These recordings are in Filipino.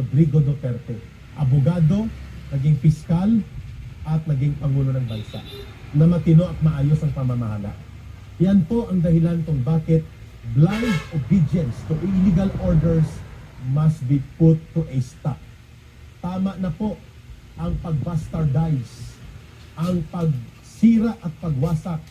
Rodrigo Duterte. Abogado, naging piskal, at naging Pangulo ng Bansa na matino at maayos ang pamamahala. Yan po ang dahilan kung bakit blind obedience to illegal orders must be put to a stop. Tama na po ang pagbastardize, ang pagsira at pagwasak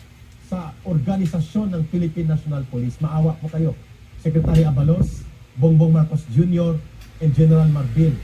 sa organisasyon ng Philippine National Police. Maawa po kayo, Secretary Abalos, Bongbong Marcos Jr., and General Marbil.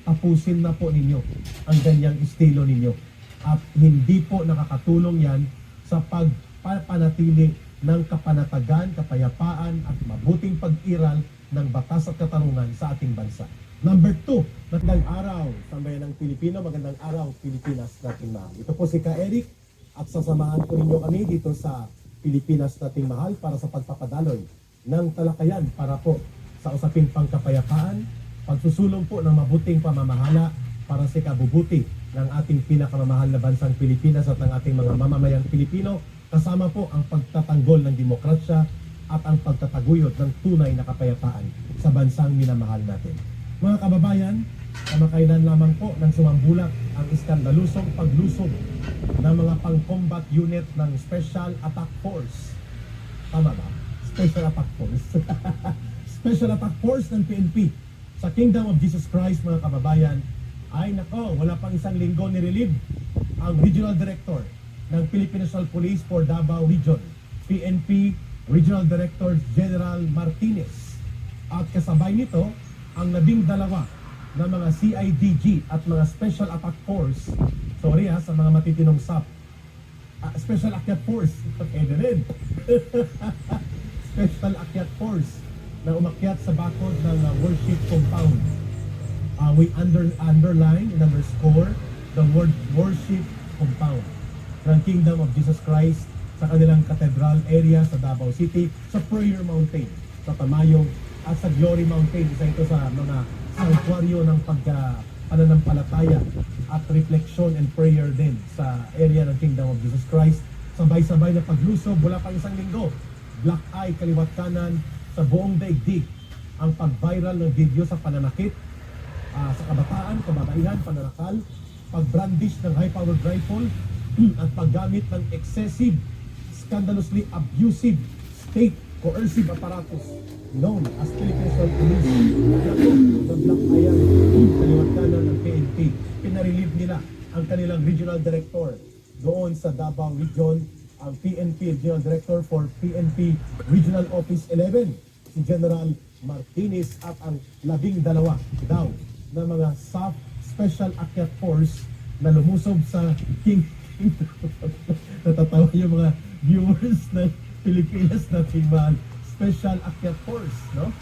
Tapusin na po ninyo ang ganyang estilo ninyo. At hindi po nakakatulong yan sa pagpanatili ng kapanatagan, kapayapaan at mabuting pag-iral ng batas at katarungan sa ating bansa. Number 2, magandang araw sa bayan ng Pilipino, magandang araw Pilipinas nating mahal. Ito po si Ka Eric at sasamahan po ninyo kami dito sa Pilipinas nating mahal para sa pagpapadaloy ng talakayan para po sa usaping pangkapayapaan, pagsusulong po ng mabuting pamamahala para sa kabubuti ng ating pinakamamahal na bansang Pilipinas at ng ating mga mamamayang Pilipino, kasama po ang pagtatanggol ng demokrasya at ang pagtataguyod ng tunay na kapayapaan sa bansang minamahal natin. Mga kababayan, kamakailan lamang po nang sumambulak ang iskandalusong paglusob ng mga pang-combat unit ng Special Attack Force. Tama ba? Special Attack Force. Special Attack Force ng PNP sa Kingdom of Jesus Christ, mga kababayan. Ay nako, wala pang isang linggo ni-relieve ang Regional Director ng Philippine National Police for Davao Region, PNP Regional Director General Martinez. At kasabay nito, ang 12 na mga CIDG at mga Special Attack Force, sorry sa mga matitinong SAP, Special Akyat Force, pwede rin. Special Akyat Force na umakyat sa bakod ng worship compound. We underline and underscore the word worship compound ng Kingdom of Jesus Christ sa kanilang cathedral area sa Davao City, sa Prayer Mountain, sa Tamayong, at sa Glory Mountain. Isa ito sa mga sanctuaryo ng pananampalataya at reflection and prayer din sa area ng Kingdom of Jesus Christ. Sabay-sabay na paglusob, wala pang isang linggo. Black eye, kaliwat kanan, sa buong daigdig. Ang pag-viral ng video sa pananakit, sa kabataan, kababaihan, pananakal, pag-brandish ng high-powered rifle, at paggamit ng excessive, scandalously abusive, state coercive apparatus known as Philippine Police. The Black Ayan, kaliwat kanan ng PNP. Pinarelieve nila ang kanilang Regional Director doon sa Davao Region, ang PNP Regional Director for PNP Regional Office 11, si General Martinez, at ang 12 daw na mga SAF Special Akyat Force na lumusob sa natatawa yung mga viewers ng Pilipinas nating mahal. Special Akyat Force, no?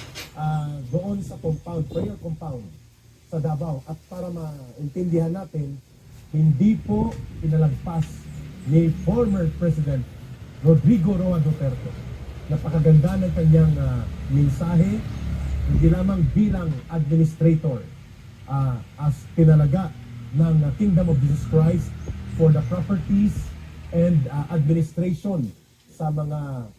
Doon sa compound, prayer compound sa Davao. At para maintindihan natin, hindi po pinalagpas ni former President Rodrigo Roa Duterte. Napakaganda ng kanyang mensahe, hindi lamang bilang administrator, as pinalaga ng Kingdom of Jesus Christ for the properties and administration sa mga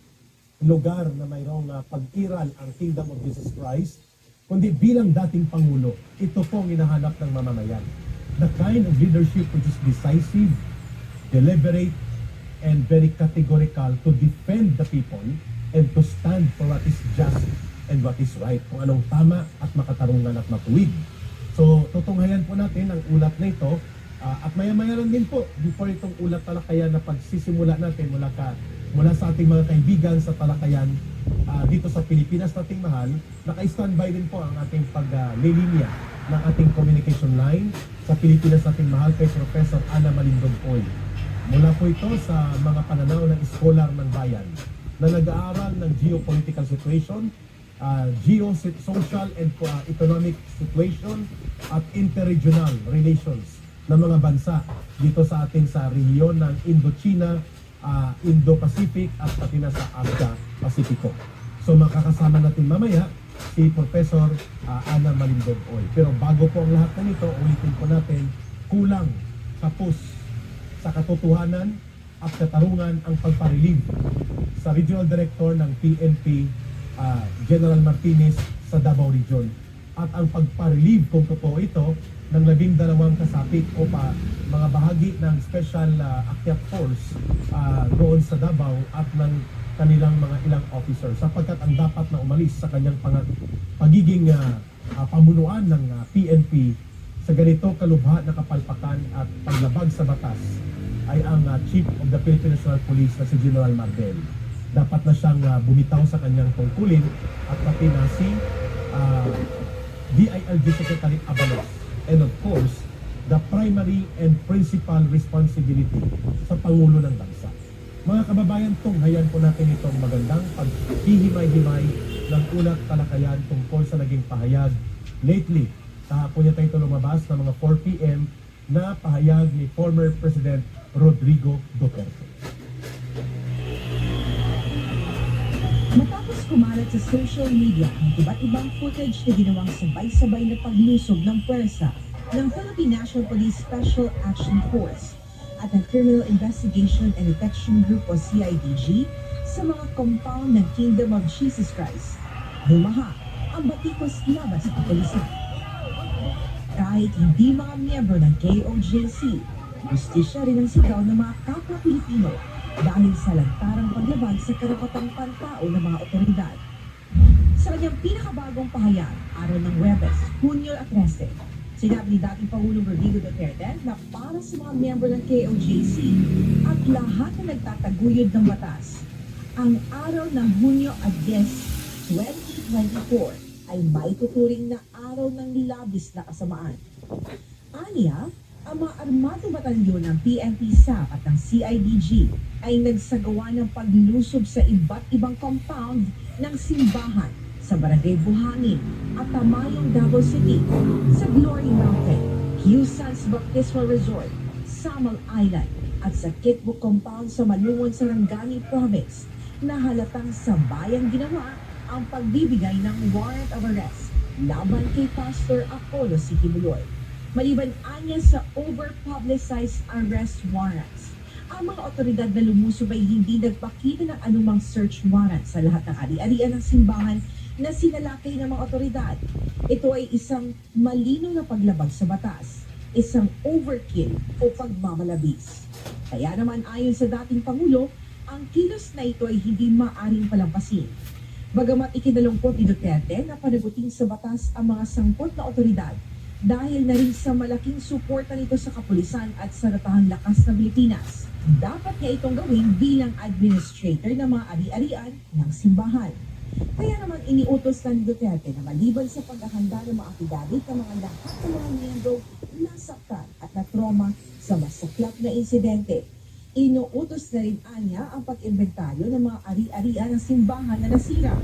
lugar na mayroong pag-iral ang Kingdom of Jesus Christ, kundi bilang dating Pangulo. Ito pong hinahanap ng mamamayan. The kind of leadership which is decisive, deliberate, and very categorical to defend the people and to stand for what is just and what is right, kung anong tama at makatarungan at matuwid. So, tutunghayan po natin ang ulat na ito, at maya-maya lang din po, before itong ulat talakayan na pagsisimula natin mula sa ating mga kaibigan sa talakayan dito sa Pilipinas nating mahal, naka-standby din po ang ating paglilinya ng ating communication line sa Pilipinas nating mahal kay Professor Ana Malindog-Oy. Mula po ito sa mga pananaw ng scholar ng bayan na nag-aaral ng geopolitical situation, geo-social and economic situation at interregional relations ng mga bansa dito sa ating sa rehiyon ng Indochina, Indo-Pacific at pati na sa Asia-Pacifico. So makakasama natin mamaya si Professor Ana Malindog-Oy. Pero bago po ang lahat ng ito, ulitin po natin, kulang tapos sa katotohanan at katarungan ang pagparelieve sa Regional Director ng PNP General Martinez sa Davao Region. at ang pagpa-relieve kung totoo ito ng 12 kasapit o mga bahagi ng Special Akyat Force doon sa Davao at ng kanilang mga ilang officers, sapagkat ang dapat na umalis sa kanyang pagiging pamunuan ng PNP sa ganito kalubha na kapalpakan at paglabag sa batas ay ang Chief of the Philippine National Police na si General Mardel. Dapat na siyang bumitaw sa kanyang tungkulin at pati na si DILG Secretary Abalos. And of course, the primary and principal responsibility sa Pangulo ng Bansa. Mga kababayan, tunghayan po natin itong magandang paghihimay-himay ng ulat talakayan tungkol sa naging pahayag lately. Kahapon niya tayo lumabas na mga 4 p.m. na pahayag ni former President Rodrigo Duterte. Matapos kumalat sa social media ang iba't ibang footage na ginawang sabay-sabay na paglusob ng puwersa ng Philippine National Police Special Action Force at ng Criminal Investigation and Detection Group o CIDG sa mga compound ng Kingdom of Jesus Christ, bumaha ang batikos laban sa kapulisan. Kahit hindi mga miyembro ng KOJC, justisya rin ang sigaw ng mga kapwa Pilipino dahil sa lantarang paglabag sa karapatang pantao ng mga otoridad. Sa kanyang pinakabagong pahayag, araw ng Huwebes, Hunyo 13, sinabi ni dating Pangulong Rodrigo Duterte na para sa mga miyembro ng KOJC at lahat na nagtataguyod ng batas, ang araw ng Hunyo 10, 2024 ay may tuturing na araw ng labis na kasamaan. Aniya, ang mga armadong batalyon ng PNP SAP at ng CIDG ay nagsagawa ng paglusob sa iba't ibang compound ng simbahan sa Barangay Buhangin at Tamayong, Davao City, sa Glory Mountain, Q-Sands Baptismal Resort, Samal Island at sa Kitbuk Compound sa Malungon, Sarangani Province na halatang sabayang ginawa ang pagbibigay ng warrant of arrest laban kay Pastor Apollo Sikibuloy. Maliban anya sa over-publicized arrest warrants, ang mga otoridad na lumusob ay hindi nagpakita ng anumang search warrant sa lahat ng ari-arian ng simbahan na sinalakay ng mga otoridad. Ito ay isang malinaw na paglabag sa batas, isang overkill o pagmamalabis. Kaya naman ayon sa dating Pangulo, ang kilos na ito ay hindi maaring palampasin. Bagamat ikinalungkot ni Duterte na panagutin sa batas ang mga sangkot na otoridad dahil na rin sa malaking suporta nito sa kapulisan at sa ratahang lakas ng Pilipinas, dapat niya itong gawin bilang administrator ng mga ari-arian ng simbahan. Kaya naman iniutos na ni Duterte na maliban sa paghahanda ng mga affidavit ng mga lahat ng mga miyembro nasaktan at na-trauma sa masaklap na insidente, inuutos na rin anya ang pag-inventaryo ng mga ari-arian ng simbahan na nasira.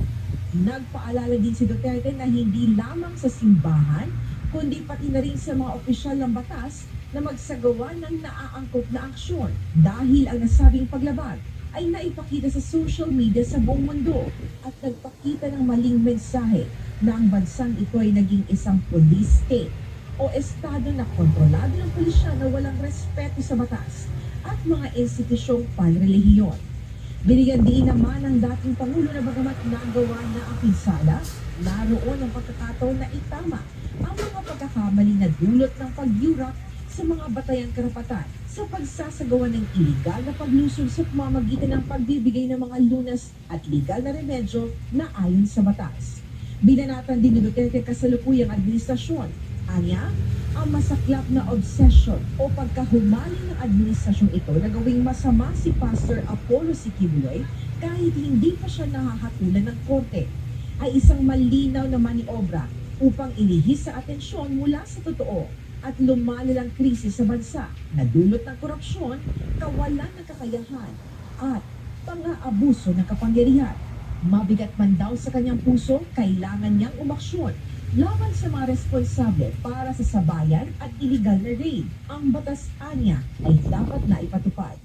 Nagpaalala din si Duterte na hindi lamang sa simbahan, kundi pati na rin sa mga opisyal ng batas na magsagawa ng naaangkop na aksyon dahil ang nasabing paglabag ay naipakita sa social media sa buong mundo at nagpakita ng maling mensahe na ang bansang ito ay naging isang police state o estado na kontrolado ng pulisya na walang respeto sa batas at mga institusyong panrelihiyon. Binigyan din naman ng dating Pangulo na bagamat nagawa na ang pinsala, naroon ang pagkakataon na itama ang mga pagkakamali na dulot ng pagyurak sa mga batayang karapatan sa pagsasagawa ng iligal na paglusog sa pamamagitan ng pagbibigay ng mga lunas at legal na remedyo na ayon sa batas. Binanatan din ni Duterte kasalukuyang administrasyon. Anya, ang masaklap na obsession o pagkahumali ng administrasyong ito na gawing masama si Pastor Apollo Sikibuloy kahit hindi pa siya nahahatulan ng korte ay isang malinaw na maniobra upang ilihis sa atensyon mula sa totoo at lumalalang krisis sa bansa na dulot ng korupsyon, kawalan ng kakayahan at pang-aabuso ng kapangyarihan. Mabigat man daw sa kanyang puso, kailangan niyang umaksyon laban sa mga responsable para sa sabayan at iligal na raid. Ang batas anya ay dapat na ipatupad.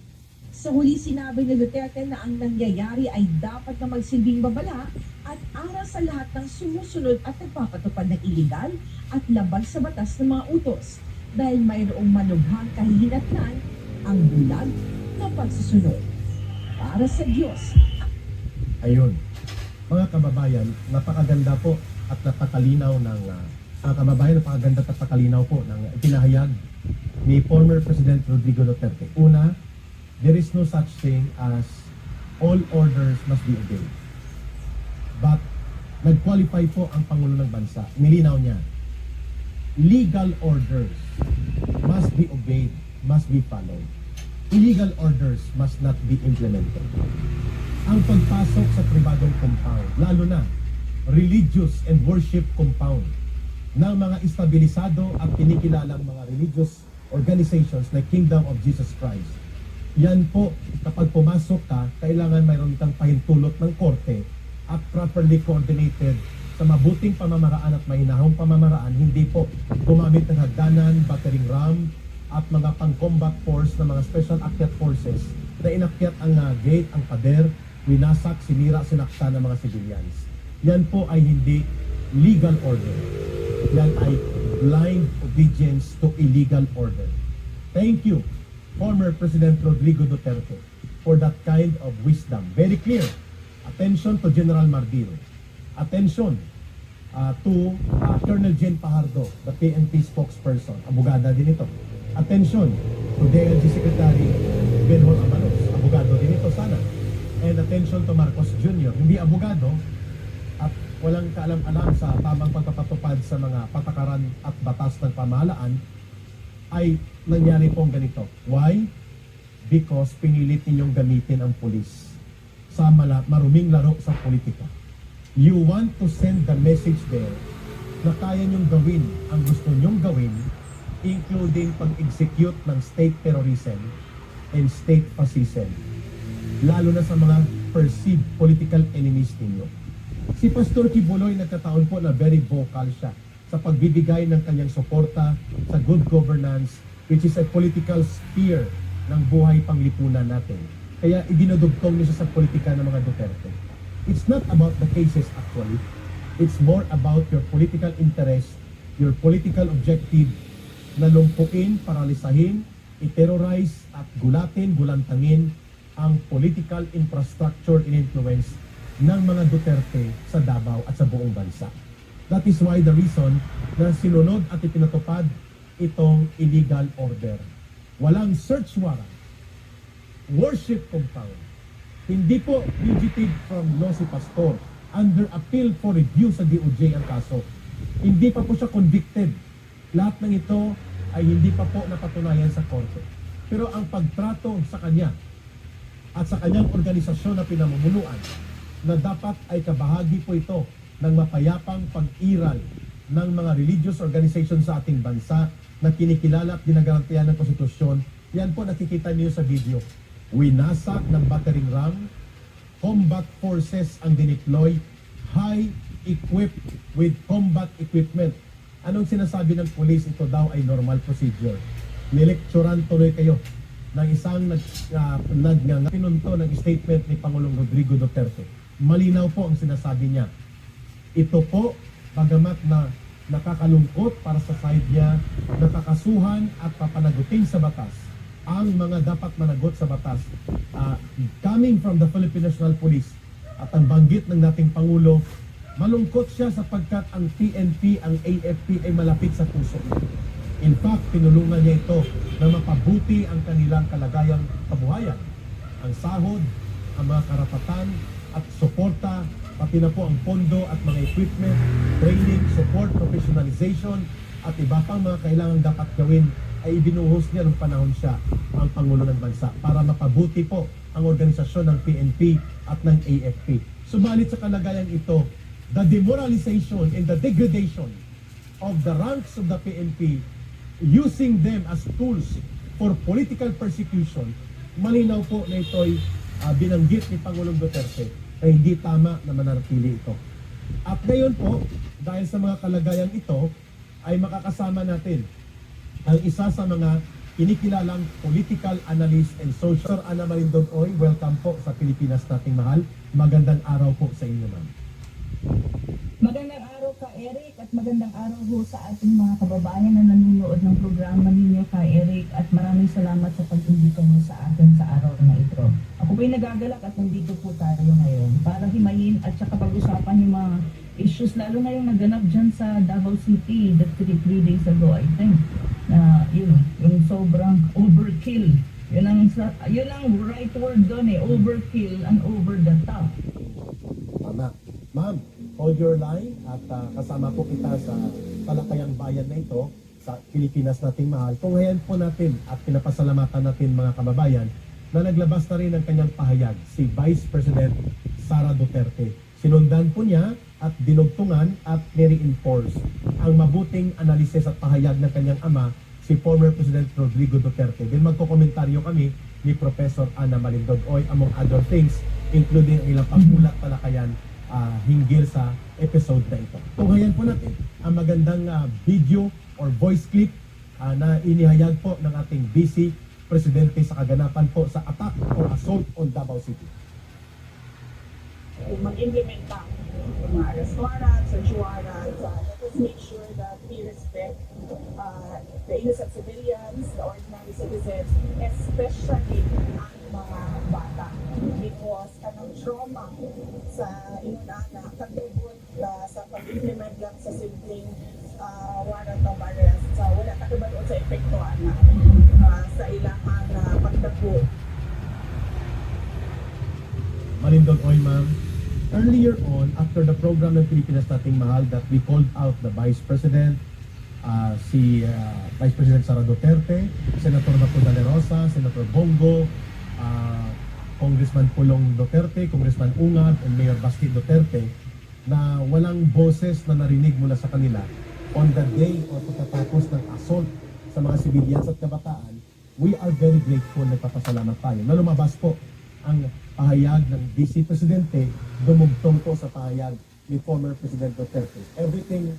Sa huli sinabi ni Duterte na ang nangyayari ay dapat na magsilbing babala at aral sa lahat ng sumusunod at nagpapatupad ng iligal at labag sa batas ng mga utos dahil mayroong malubhang kahihinatnan ang bulag na pagsusunod. Para sa Diyos. Ayun, mga kababayan, napakaganda po at napakalinaw ng kababayan, napakaganda at pakalinaw po ng pinahayag ni former President Rodrigo Duterte. Una, there is no such thing as all orders must be obeyed. But nag-qualify po ang Pangulo ng Bansa. Nilinaw niya, legal orders must be obeyed, must be followed. Illegal orders must not be implemented. Ang pagpasok sa pribadong compound, lalo na religious and worship compound ng mga estabilisado at kinikilalang mga religious organizations like Kingdom of Jesus Christ. Yan po, kapag pumasok ka, kailangan mayroon kang pahintulot ng korte at properly coordinated sa mabuting pamamaraan at mahinahong pamamaraan, hindi po gumamit ng hagdanan, battering ram, at mga pang-combat force ng mga special akyat forces na inakyat ang gate, ang pader, winasak, sinira, sinaksa ng mga civilians. Yan po ay hindi legal order. Yan ay blind obedience to illegal order. Thank you, former President Rodrigo Duterte, for that kind of wisdom. Very clear. Attention to General Mardiro. Attention to Colonel Jen Pajardo, the PNP spokesperson. Abogada din ito. Attention to DLG Secretary Benhol Amalos. Abogado din ito sana. And attention to Marcos Jr. Hindi abogado at walang kaalam-alam sa tamang pagpapatupad sa mga patakaran at batas ng pamahalaan, ay nangyari pong ganito. Why? Because pinilit ninyong gamitin ang pulis sa maruming laro sa politika. You want to send the message there na kaya nyong gawin ang gusto nyong gawin, including pag-execute ng state terrorism and state fascism, lalo na sa mga perceived political enemies ninyo. Si Pastor Kibuloy nagkataon po na very vocal siya sa pagbibigay ng kanyang suporta sa good governance, which is a political sphere ng buhay panglipunan natin. Kaya idinudugtong niya siya sa politika ng mga Duterte. It's not about the cases actually. It's more about your political interest, your political objective na lumpuin, paralisahin, i-terrorize at gulantangin ang political infrastructure and influence ng mga Duterte sa Davao at sa buong bansa. That is why the reason na sinunod at ipinatupad itong illegal order. Walang search warrant, worship compound. Hindi po fugitive from law si Pastor. Under appeal for review sa DOJ ang kaso. Hindi pa po siya convicted. Lahat ng ito ay hindi pa po napatunayan sa korte. Pero ang pagtrato sa kanya at sa kanyang organisasyon na pinamumunuan na dapat ay kabahagi po ito ng mapayapang pag-iral ng mga religious organizations sa ating bansa na kinikilala at ginagarantiyan ng konstitusyon. Yan po nakikita niyo sa video. Winasak ng battering ram, combat forces ang dineploy, high equipped with combat equipment. Anong sinasabi ng police? Ito daw ay normal procedure. Nilekturan tuloy kayo ng isang pinunto ng statement ni Pangulong Rodrigo Duterte. Malinaw po ang sinasabi niya. Ito po, bagamat na nakakalungkot para sa side niya, nakakasuhan at papanagutin sa batas ang mga dapat managot sa batas coming from the Philippine National Police. At ang banggit ng dating Pangulo, malungkot siya sapagkat ang PNP, ang AFP ay malapit sa puso. In fact, tinulungan niya ito na mapabuti ang kanilang kalagayang kabuhayan. Ang sahod, ang mga karapatan at suporta, pati na po ang pondo at mga equipment, training, support, professionalization at iba pang mga kailangang dapat gawin ay ibinuhos niya nung panahon siya ang Pangulo ng Bansa para mapabuti po ang organisasyon ng PNP at ng AFP. Subalit sa kalagayang ito, the demoralization and the degradation of the ranks of the PNP, using them as tools for political persecution, malinaw po na ito'y binanggit ni Pangulong Duterte na hindi tama na mananatili ito. At ngayon po, dahil sa mga kalagayang ito, ay makakasama natin ang isa sa mga kinikilalang political analyst and social. Ana Marindon Oy, welcome po sa Pilipinas nating mahal. Magandang araw po sa inyo, ma'am. Magandang araw ka, Eric, at magandang araw ho sa ating mga kababayan na nanonood ng programa ninyo, ka, Eric, at maraming salamat sa pag-imbita niyo sa akin sa araw na ito. Ako po'y nagagalak at nandito po tayo ngayon para himayin at saka pag-usapan yung mga issues, lalo na yung naganap dyan sa Davao City that 3 days ago, I think, na yung sobrang overkill. Yun ang right word doon overkill and over the top. Tama. Ma'am, hold your line at kasama po kita sa talakayang bayan na ito sa Pilipinas nating mahal. Kung ngayon po natin at pinapasalamatan natin mga kababayan na naglabas na rin ng kanyang pahayag si Vice President Sara Duterte. Sinundan po niya at dinugtungan at nire-enforce ang mabuting analisis at pahayag ng kanyang ama, si former President Rodrigo Duterte. Then magkokomentaryo kami ni Professor Ana Malindogoy among other things, including ang ilang pagbulat talakayan hinggil sa episode na ito. Tunghayan po natin ang magandang video or voice clip na inihayag po ng ating Vice Presidente sa kaganapan po sa attack or assault on Davao City. Kung mag-implement ng mga arrest warrants, search warrants, let us make sure that we respect the innocent civilians, the ordinary citizens, especially ang mga bata. Because kanang trauma sa inunana, katubod sa pag-implement lang sa simpleng warrant of arrest. Wala katubad o sa epekto sa ilang pagdako. Malindogoy, ma'am. Earlier on, after the program ng Pilipinas Nating Mahal that we called out the Vice President, si Vice President Sara Duterte, Senator Bato de la Rosa, Senator Bongo, Congressman Pulong Duterte, Congressman Ungad, and Mayor Basti Duterte, na walang boses na narinig mula sa kanila on the day o pagkatapos ng assault sa mga civilians at kabataan. We are very grateful, nagpapasalamat tayo na lumabas po ang pahayag ng Vice Presidente, dumugtong po sa pahayag ni former President Duterte. Everything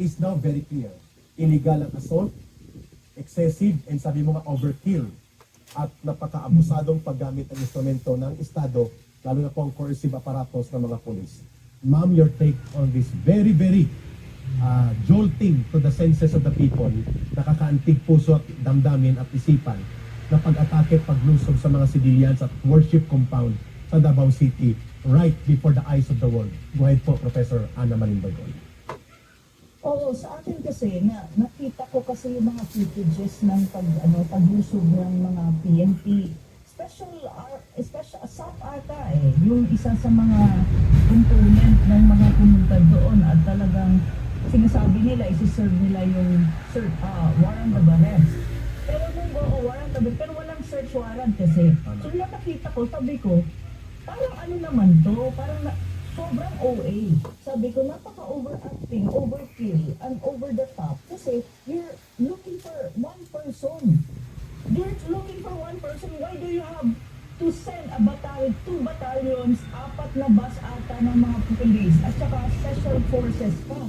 is now very clear. Illegal ang assault, excessive, and sabi mo nga overkill, at napaka-abusadong paggamit ng instrumento ng Estado, lalo na po ang coercive apparatus ng mga polis. Ma'am, your take on this very, very jolting to the senses of the people, nakakaantig puso at damdamin at isipan, na pag-atake, paglusog sa mga civilians at worship compound sa Davao City right before the eyes of the world. Go ahead po, Professor Ana Malindogoy. Oo, sa akin kasi, nakita ko kasi yung mga footages ng paglusog ng mga PNP. Special assault ata yung isa sa mga component ng mga pumunta doon at talagang sinasabi nila, isi-serve nila yung warrant of arrest. Pero warrant of arrest, pero walang search warrant kasi. So nakita ko, sabi ko, parang ano naman to, parang sobrang OA. Sabi ko, napaka-overacting, overkill, and over the top. Kasi you're looking for one person. You're looking for one person. Why do you have to send a battalion, 2 battalions, 4 na bus ata ng mga police, at saka special forces pa?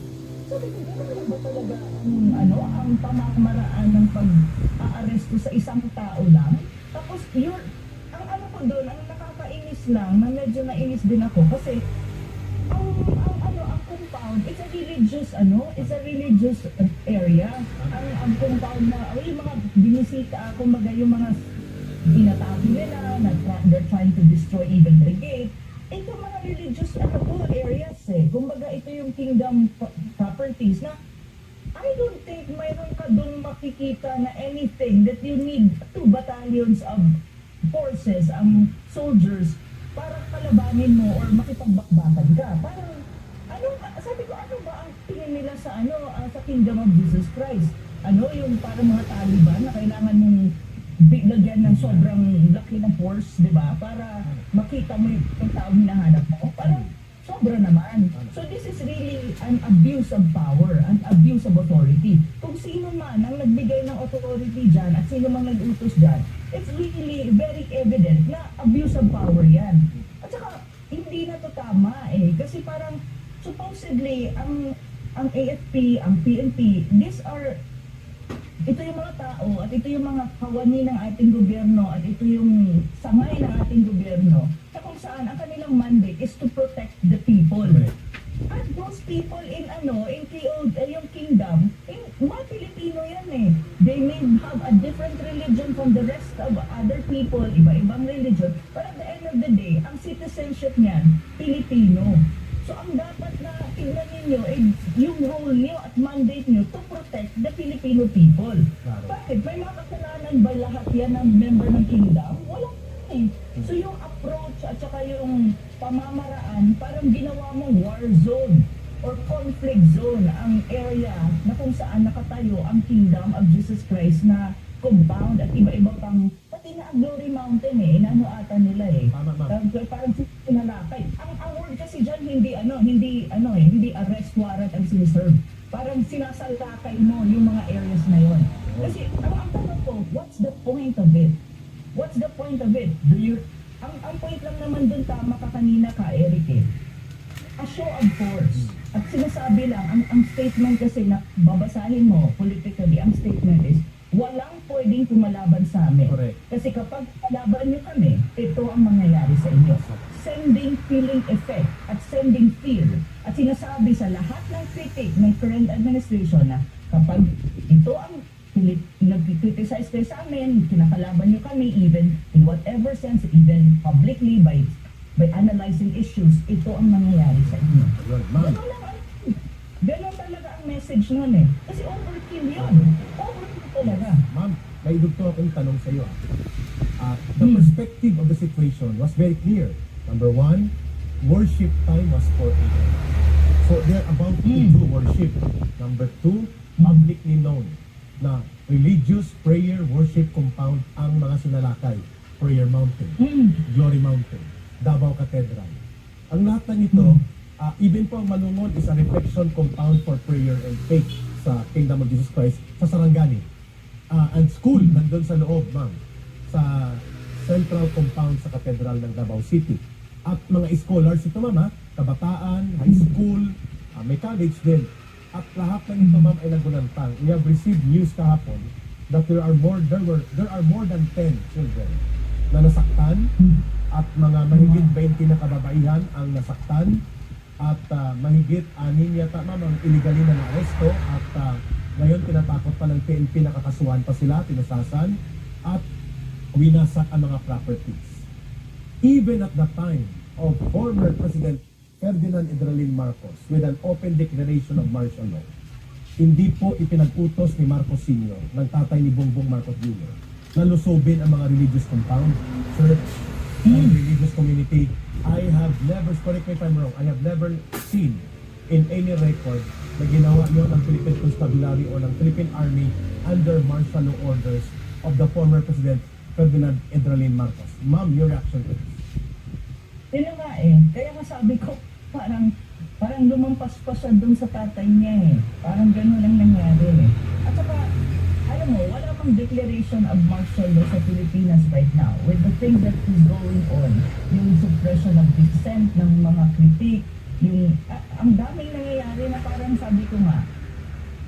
Sabi ko, gano'n ba talaga ang pamamaraan ng pag-aaresto sa isang tao lang? Tapos, ang ano ko doon, ang nakakainis lang, na medyo nainis din ako, kasi ang compound, it's a religious area. Ang compound na, yung mga binisita, kumbaga yung mga tinatabi nila, they're trying to destroy even the gate. Ito mga religious areas kumbaga ito yung kingdom properties na I don't think mayroon ka doon makikita na anything that you need 2 battalions of forces, soldiers, para kalabanin mo or makipagbakbakan ka. Parang, sabi ko, ano ba ang tingin nila sa sa Kingdom of Jesus Christ? Yung parang mga Taliban na kailangan mong lagyan ng sobrang laki ng force, di ba? Para makita mo yung taong hinahanap mo. Parang sobra naman. So this is really an abuse of power, an abuse of authority. Kung sino man ang nagbigay ng authority dyan at sino man nag-utos dyan, it's really very evident na abuse of power yan. At saka, hindi na to tama kasi parang supposedly ang AFP, ang PNP, ito yung mga tao at ito yung mga kawani ng ating gobyerno at ito yung sangay ng ating gobyerno na kung saan ang kanilang mandate is to protect the people. At those people in yung kingdom, mga Pilipino yan They may have a different religion from the rest of other people, iba-ibang religion, but at the end of the day, ang citizenship niyan, Pilipino. So ang dapat na the Filipino people. Claro. Bakit? May mga kasalanan ba lahat yan ng member ng kingdom? Wala eh. So yung approach at saka yung pamamaraan, parang ginawa mong war zone or conflict zone ang area na kung saan nakatayo ang kingdom of Jesus Christ na compound at iba-iba pang, pati na ang Glory Mountain eh, inano ata nila eh. Tama, ma'am. Parang sinalakay. Ang word kasi dyan hindi arrest warrant ang siniserve. Parang sinasalakay mo yung mga areas na yon. Kasi ang tanong ko, what's the point of it? What's the point of it? Ang point lang naman dun, tama ka kanina ka, Eric eh. A show of force. At sinasabi lang, ang statement kasi na babasahin mo politically, ang statement is, walang pwedeng kumalaban sa amin. Correct. Kasi kapag kalaban nyo kami, ito ang mangyayari sa inyo. Sending feeling effect at sending fear. At sinasabi sa lahat ng critic ng current administration na kapag ito ang nag-criticize kayo sa amin, kinakalaban nyo kami, even in whatever sense, even publicly by analyzing issues, ito ang mangyayari sa inyo. Yun, ma'am. Ganon talaga ang message nun eh. Kasi overkill yun. Overkill talaga. Ma'am, may dugto akong tanong sa iyo. The perspective of the situation was very clear. Number one, worship time was 4 a.m. So they're about to do worship. Number two, publicly known na religious prayer worship compound ang mga sinalakay. Prayer Mountain, Glory Mountain, Davao Cathedral. Ang lahat na nito, even po ang Malungon is a reflection compound for prayer and faith sa Kingdom of Jesus Christ sa Sarangani. And school, nandun sa loob, ma'am, sa central compound sa Cathedral ng Davao City. At mga scholars ito, ma'am, kabataan, high school, may college din. At lahat ng ito, ma'am, ay nagulantang. We have received news kahapon that there are more than 10 children na nasaktan at mga mahigit 20 na kababaihan ang nasaktan at mahigit 6 yata, ma'am, ang illegally na na-aresto at ngayon tinatakot pa ng PNP na kakasuhan pa sila, tinusasan at winasak ang mga properties. Even at the time of former President Ferdinand Edralin Marcos with an open declaration of martial law, hindi po ipinag-utos ni Marcos Sr. ng tatay ni Bongbong Marcos Jr. na lusubin ang mga religious compound, church, and religious community. I have never, correct me if I'm wrong, I have never seen in any record na ginawa yun ng Philippine Constabulary o ng Philippine Army under martial law orders of the former President Ferdinand Edralin Marcos. Ma'am, your reaction to this? Yun nga eh. Kaya nga sabi ko, parang lumampas pa siya dun sa tatay niya eh. Parang gano'n lang nangyari eh. At saka, alam mo, wala pang declaration of martial law sa Pilipinas right now with the things that is going on. Yung suppression of dissent ng mga kritik, yung, ang daming nangyayari na parang sabi ko nga,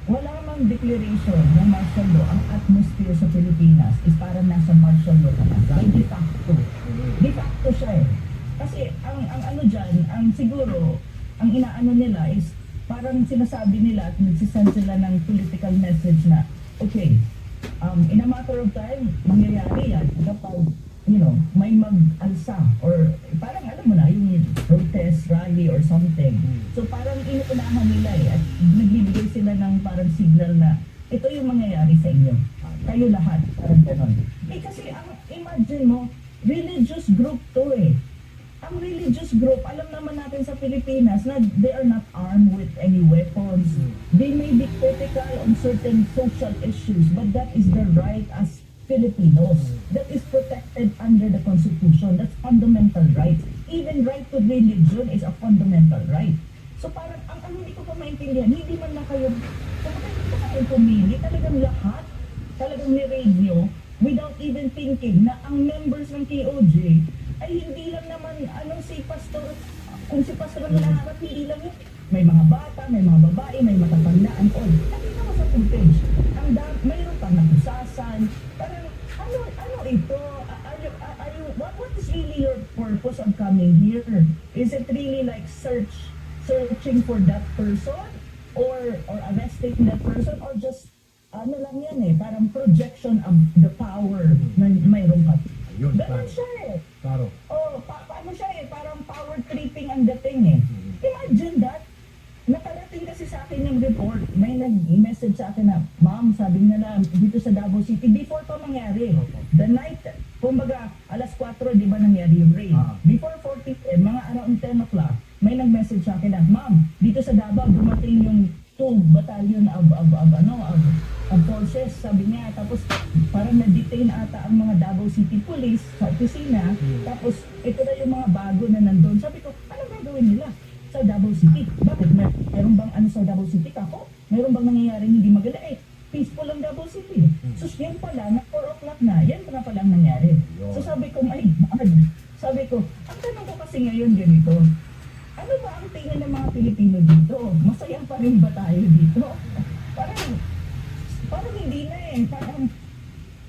wala mang declaration ng martial law. Ang atmosphere sa Pilipinas is parang nasa martial law ka na. Dahil de facto. De facto siya eh. Kasi ang ano dyan, ang siguro, ang inaano nila is parang sinasabi nila at nagsisend sila ng political message na, okay, in a matter of time, mangyayari yan kapag, may mag-alsa or parang alam mo na, yung protest, rally or something. So parang inuunahan nila at nagbibigay sila ng parang signal na ito yung mangyayari sa inyo. Kayo lahat, parang ganon. Kasi imagine mo, religious group to eh. Ang religious group, alam naman natin sa Pilipinas na they are not armed with any weapons. They may be critical on certain social issues, but that is their right as Filipinos. That is protected under the Constitution. That's fundamental right. Even right to religion is a fundamental right. So parang, ang hindi ko pa maintindihan, hindi man na kayo, kung kayo pumili, talagang lahat, talagang ni-raid nyo, without even thinking na ang members ng KOJ, ay hindi lang naman si pastor, kung si pastor ang naharap, hindi lang yun. May mga bata, may mga babae, may matatandaan, all. Nakita mo sa footage, mayroon pang nakusasan, parang, ano ito? What is really your purpose of coming here? Is it really like searching for that person? Or arresting that person? Or just, lang yan eh, parang projection of the power na mayroon ka. Ayun, Ganun siya eh. Claro. Paano siya eh, parang power tripping ang dating eh. Imagine that. Nakarating kasi sa akin yung report, may nag-message sa akin na, ma'am, sabi nila dito sa Davao City, before pa mangyari, the night, kumbaga, alas 4, di ba nangyari yung raid? Before 40, mga around 10 o'clock, may nag-message sa akin na, ma'am, dito sa Davao, dumating yung 2 battalion of forces, sabi niya, tapos parang na-detain ata ang mga Davao City Police sa opisina, tapos ito na yung mga bago na nandun. Sabi ko, ano gagawin nila sa Davao City? Bakit? Meron bang ano sa Davao City? Kako? Meron bang nangyayaring hindi maganda? Peaceful ang Davao City. So, yan pala, na 4 o'clock na, yan pa na palang nangyari. So, sabi ko, my God. Sabi ko, ang tanong ko kasi ngayon ganito, ano ba ang tingin ng mga Pilipino dito? Masaya pa rin ba tayo dito? Parang hindi na eh.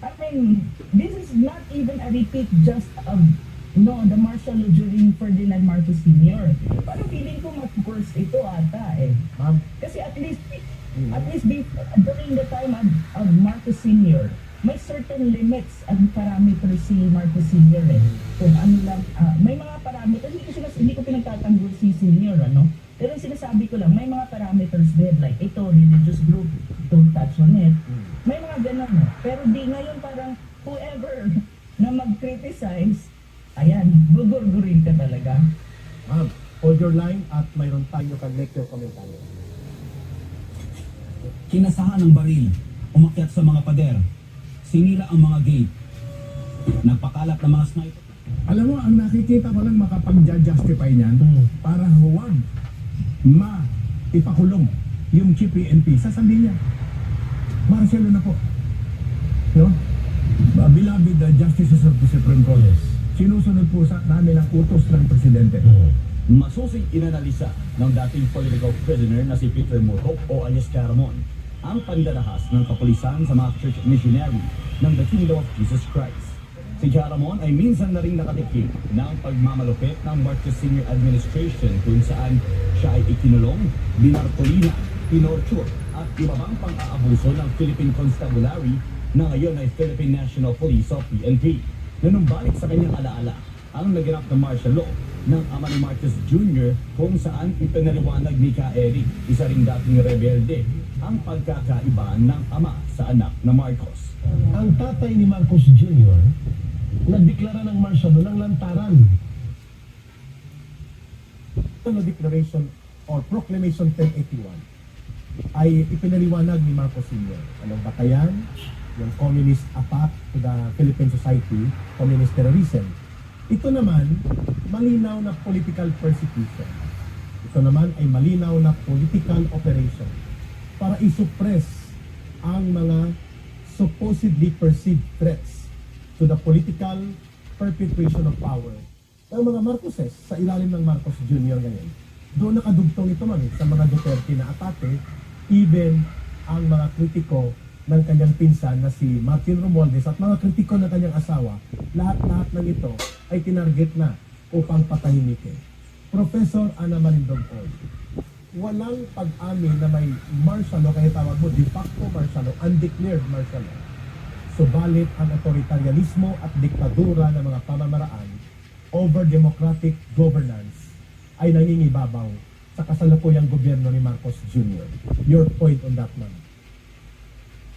I mean, this is not even a repeat just of the martial law during Ferdinand Marcos Sr. Parang feeling ko mas worse ito ata eh. Ma'am, Kasi at least during the time of Marcos Sr., may certain limits and parameters si Marcos Sr. eh. Kung ano lang, may mga parameters, hindi ko pinagtatanggol si Sr. Pero sinasabi ko lang, may mga parameters din, like ito, religious group, don't touch on it. May mga ganun eh. Pero di ngayon parang whoever na mag-criticize, ayan, gugurgurin ka talaga. ma'am, hold your line at mayroon tayo you can make your commentary. Kinasahan ng baril, umakyat sa mga pader, sinira ang mga gate, nagpakalat ng mga sniper. Alam mo, ang nakikita ko lang makapag-justify niyan para huwag ipakulong yung chief PNP. Sasabihin niya, Marcelo na po. No? Beloved Justices of the Supreme Court. Sinusunod po sa namin ang utos ng Presidente. Masusing inanalisa ng dating political prisoner na si Peter Murhoc o alias Caramon ang pandarahas ng kapulisan sa mga church missionary ng The Kingdom of Jesus Christ. Si Caramon ay minsan na rin nakatikim ng pagmamalupit ng Marcos Senior Administration kung saan siya ay ikinulong, binartolina, tinorture at iba pang pang-aabuso ng Philippine Constabulary na ngayon ay Philippine National Police o PNP. Nanumbalik sa kanyang alaala ang naganap na martial law ng ama ni Marcos Jr. kung saan ipinaliwanag ni Ka Eric, isa ring dating rebelde, ang pagkakaiba ng ama sa anak na Marcos. Ang tatay ni Marcos Jr. nagdeklara ng martial law ng lantaran. Ito declaration or proclamation 1081 ay ipinaliwanag ni Marcos Sr. Anong batayan, yung communist attack to the Philippine society, communist terrorism. Ito naman, malinaw na political persecution. Ito naman ay malinaw na political operation para isuppress ang mga supposedly perceived threats to the political perpetuation of power ng mga Marcoses sa ilalim ng Marcos Jr. ngayon. Doon nakadugtong ito man sa mga Duterte na atake, even ang mga kritiko ng kanyang pinsan na si Martin Romualdez at mga kritiko ng kanyang asawa, lahat-lahat ng ito ay tinarget na upang patahimikin. Professor Ana Malindog Paul, walang pag-amin na may martial law, kaya tawag mo de facto martial law, undeclared martial law. Subalit ang authoritarianismo at diktadura ng mga pamamaraan over democratic governance ay nangingibabaw sa kasalukuyang gobyerno ni Marcos Jr. Your point on that, ma'am.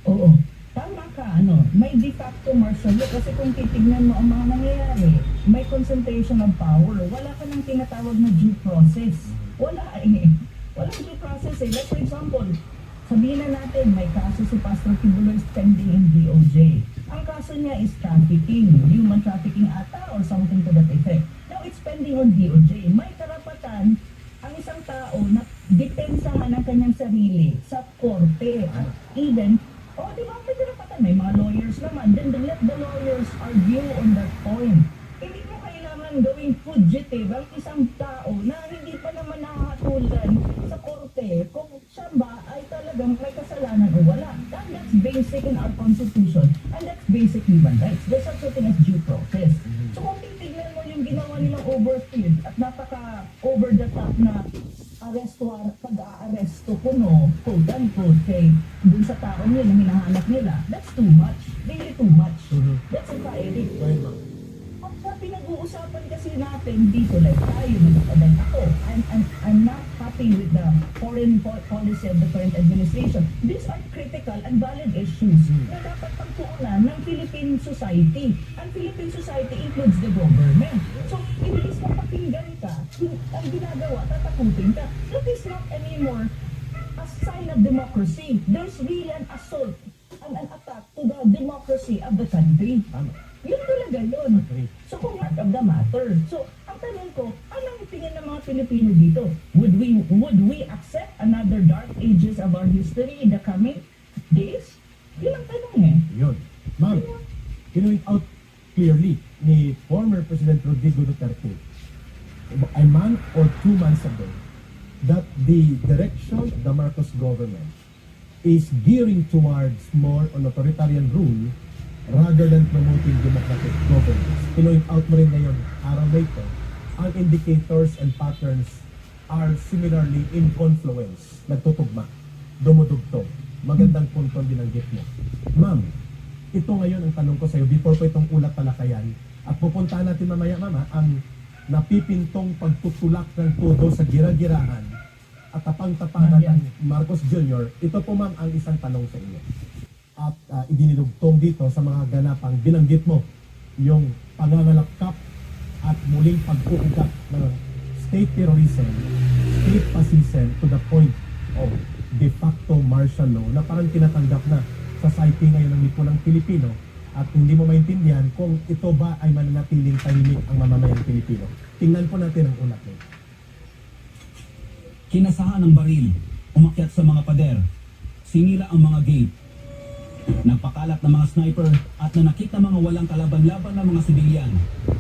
Oo. Tama ka, may de facto martial law kasi kung titignan mo ang mga nangyayari, may concentration of power. Wala ka nang tinatawag na due process. Wala eh. Walang due process eh. Like for example, sabihin na natin, may kaso si Pastor Tibuloy pending in DOJ. Ang kaso niya is trafficking, human trafficking ata or something to that effect. Now, it's pending on DOJ. May karapatan ang isang tao na depensahan ng kanyang sarili sa korte. At even, di ba, may karapatan, may mga lawyers naman. Then let the lawyers argue on that point. Hindi mo kailangan gawing fugitive ang isang tao na hindi pa naman nakakatulan sa korte kung siya ba ay talagang may kasalanan o wala. That's basic in our constitution and that's basic human rights. There's such a thing as due process. So kung titignan mo yung ginawa nilang overkill at napaka over the top na pag-aaresto ko quote-unquote, kay dun sa taong yun na hinahanap nila, that's too much. Really too much. That's entirely. Ang pinag-uusapan kasi natin dito, like tayo, like ako, I'm not happy with the foreign policy of the current administration. These are critical and valid issues na dapat pagtuunan ng Philippine society. And Philippine society includes the government. So, imbis na pakinggan ka, ang ginagawa, tatakutin ka. That is not anymore a sign of democracy. There's really an assault and an attack to the democracy of the country. Tama. Yun talaga yun. Agree. So kung heart of the matter. So ang tanong ko, anong tingin ng mga Pilipino dito? Would we accept another dark ages of our history in the coming days? Yun ang tanong eh. Yun. Ma'am, pinuint out clearly ni former President Rodrigo Duterte a month or 2 months ago that the direction of the Marcos government is gearing towards more on authoritarian rule rather than promoting democratic governance. Pinuint out mo rin ngayon, araw na ito, ang indicators and patterns are similarly in confluence, nagtutugma, dumudugtog. Magandang punto ang binanggit mo. Ma'am, ito ngayon ang tanong ko sa iyo before po itong ulat talakayan at pupuntahan natin mamaya ang napipintong pagtutulak ng todo sa gira-girahan at tapang-tapanan ng Marcos Jr. Ito po ma'am ang isang tanong sa inyo. At idinilugtong dito sa mga ganapang binanggit mo yung pangangalakap at muling pag-uugat ng state terrorism, state fascism to the point of de facto martial law na parang tinatanggap na sa psyche ngayon ng lipunang Pilipino at hindi mo maintindihan kung ito ba ay mananatiling tahimik ang mamamayang Pilipino. Tingnan po natin ang ulat nito. Kinasahan ng baril, umakyat sa mga pader, sinira ang mga gate, nagpakalat ng mga sniper at nanakit ng mga walang kalaban-laban ng mga sibilyan.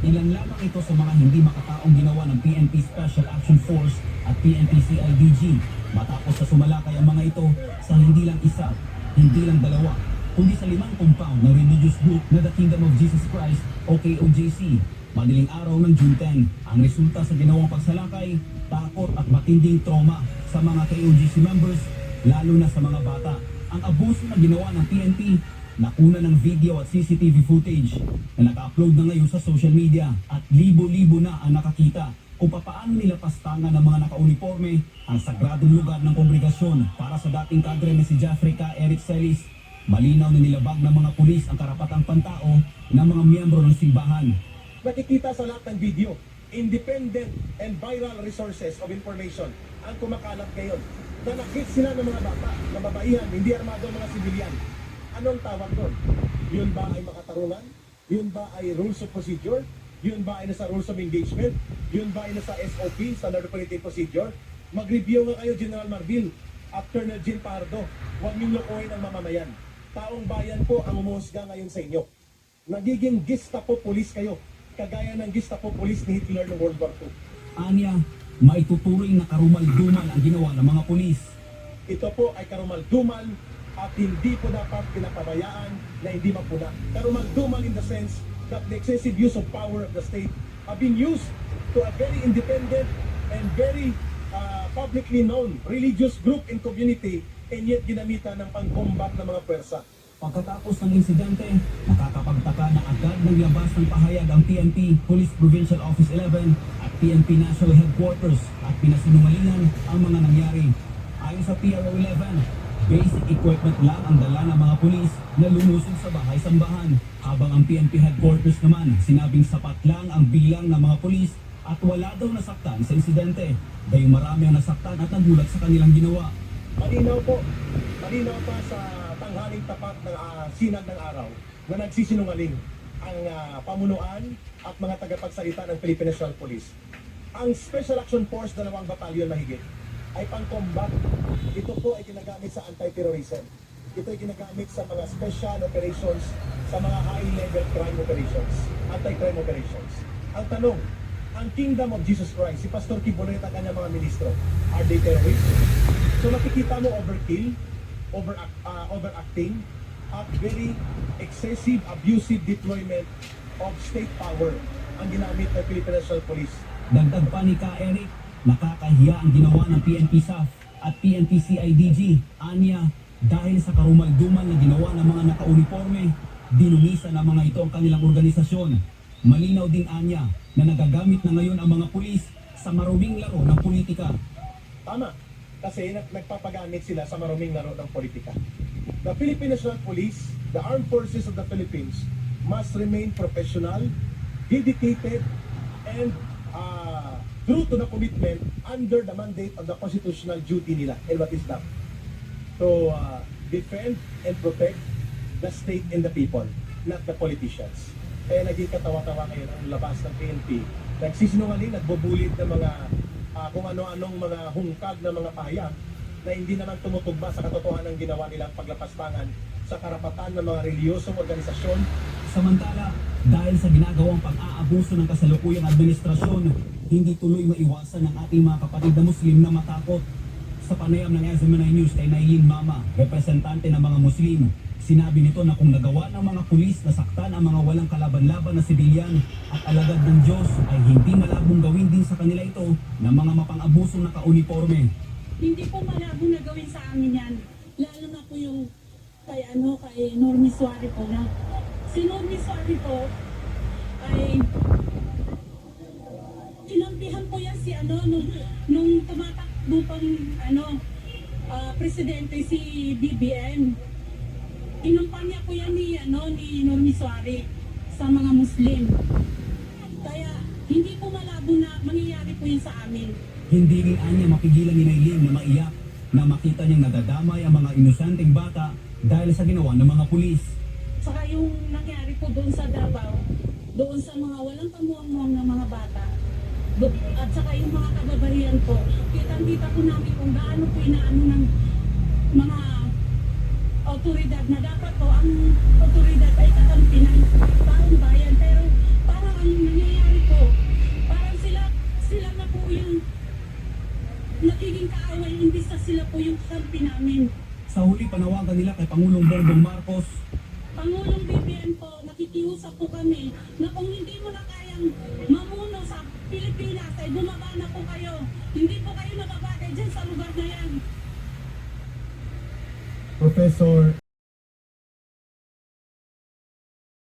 Ilan lamang ito sa mga hindi makataong ginawa ng PNP Special Action Force at PNP CIDG matapos sa sumalakay ang mga ito sa hindi lang isa, hindi lang dalawa, kundi sa 5 compound ng religious group na The Kingdom of Jesus Christ o KOJC. Madaling araw ng June 10, ang resulta sa ginawang pagsalakay, takot at matinding trauma sa mga KOJC members, lalo na sa mga bata. Ang abuso na ginawa ng PNP, nakuna ng video at CCTV footage na naka-upload na ngayon sa social media at libo-libo na ang nakakita kung papaano nila pastangan ng mga naka-uniforme ang sagradong lugar ng kongregasyon para sa dating kadre na si Jeffrey K. Eric Celis. Malinaw na nilabag ng mga pulis ang karapatang pantao ng mga miyembro ng simbahan. Nakikita sa lahat ng video, independent and viral resources of information ang kumakalat ngayon. Nanakit sila ng mga bata, ng babaihan, hindi armado mga sibilyan. Anong tawag doon? Yun ba ay makatarungan? Yun ba ay rules of procedure? Yun ba ay nasa rules of engagement? Yun ba ay nasa SOP, Standard Operating Procedure? Mag-review nga kayo, General Marbil at Colonel Jean Pardo. Huwag niyo lokohin ang mamamayan. Taong bayan po ang umuhusga ngayon sa inyo. Nagiging Gestapo police kayo, kagaya ng Gestapo police ni Hitler noong World War II. Anya, maituturing na karumal-dumal ang ginawa ng mga pulis. Ito po ay karumal-dumal at hindi po dapat pinapabayaan na hindi mapuna. Karumal-dumal in the sense that the excessive use of power of the state have been used to a very independent and very publicly known religious group and community and yet ginamitan ng pangkombat ng mga pwersa. Pagkatapos ng insidente, nakakapagtaka na agad naglabas ng pahayag ang PNP Police Provincial Office 11 at PNP National Headquarters at pinasinungalingan ang mga nangyari. Ayon sa PRO 11, basic equipment lang ang dala ng mga pulis na lumusog sa bahay-sambahan, habang ang PNP Headquarters naman sinabing sapat lang ang bilang ng mga pulis at wala daw nasaktan sa insidente. Gayong marami ang nasaktan at nagulat sa kanilang ginawa. Malinaw po, malinaw pa sa tanghaling tapat ng sinag ng araw na nagsisinungaling ang pamunuan at mga tagapagsalita ng Philippine National Police. Ang Special Action Force, 2 batalyon mahigit, ay pang-combat. Ito po ay ginagamit sa anti-terrorism. Ito ay ginagamit sa mga special operations, sa mga high-level crime operations, anti-crime operations. Ang tanong, ang Kingdom of Jesus Christ, si Pastor Kibonet at kanyang mga ministro, are they terrorists? So nakikita mo overkill, overacting, at very excessive, abusive deployment of state power ang ginamit ng Philippine National Police. Dagdag pa ni Ka Eric, nakakahiya ang ginawa ng PNP SAF at PNP CIDG. Anya, dahil sa karumal-dumal na ginawa ng mga naka-uniforme, dinumisa ng mga ito ang kanilang organisasyon. Malinaw din anya na nagagamit na ngayon ang mga pulis sa maruming laro ng politika. Tama. Kasi nagpapagamit sila sa maruming laro ng politika. The Philippine National Police, the Armed Forces of the Philippines, must remain professional, dedicated, and true to the commitment under the mandate of the constitutional duty nila. And what is that? To defend and protect the state and the people, not the politicians. Kaya naging katawa-tawa ngayon ang labas ng PNP. Nagsisinungaling, nagbubulit ng mga kung ano-anong mga hungkag na mga pahayag na hindi naman tumutugma sa katotohanan ng ginawa nilang paglapastangan sa karapatan ng mga reliyosong organisasyon. Samantala, dahil sa ginagawang pang-aabuso ng kasalukuyang administrasyon, hindi tuloy maiwasan ng ating mga kapatid na Muslim na matakot. Sa panayam ng SMNI News kay Nailin Mama, representante ng mga Muslim, sinabi nito na kung nagawa ng mga pulis na saktan ang mga walang kalaban-laban na sibilyan at alagad ng Diyos, ay hindi malabong gawin din sa kanila ito ng mga mapang-abusong naka-uniforme. Hindi po malabo na gawin sa amin yan. Lalo na po yung kay Normie Suarez po na. Si Normie Suarez po ay kinampihan po yan si nung tumatakbo pang presidente si BBM. Kinumpanya po yan ni Normie Suarez sa mga Muslim. Kaya hindi po malabo na mangyayari po yun sa amin. Hindi rin anya mapigilan ni Nailin na maiyak na makita niyang nadadamay ang mga inosenteng bata dahil sa ginawa ng mga pulis. Saka yung nangyari po doon sa Davao, doon sa mga walang kamuang-muang ng mga bata, at saka yung mga kababarihan po, kitang-kita po namin kung gaano po inaano ng mga otoridad na dapat po ang otoridad ay kakampi ng taong bayan. Pero parang ang nangyayari po, parang sila na po yung nagiging kaaway, hindi sa sila po yung kakampi namin. Sa huli, panawagan nila kay Pangulong Bongbong Marcos. Pangulong BBM po, nakikiusap po kami na kung hindi mo na kayang mamuno sa Pilipinas, ay bumaba na po kayo. Hindi po kayo nababagay dyan sa lugar na yan. Professor